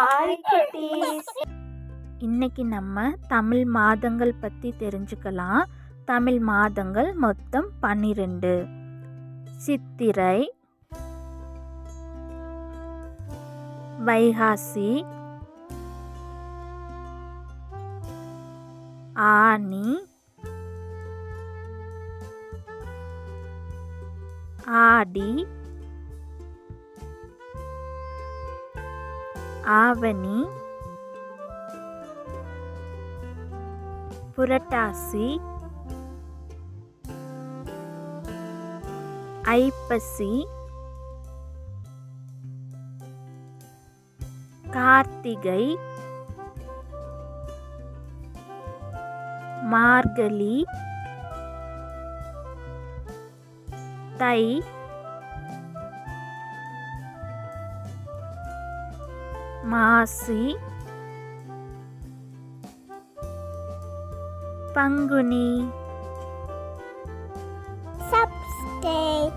Hi குட்டீஸ். இன்னைக்கு நம்ம தமிழ் மாதங்கள் பற்றி தெரிஞ்சுக்கலாம். தமிழ் மாதங்கள் மொத்தம் 12. சித்திரை, வைகாசி, ஆனி, ஆடி, ஆவணி, புரட்டாசி, ஐப்பசி, கார்த்திகை, மார்கழி, தை, மாசி, பங்குனி. Subscribe.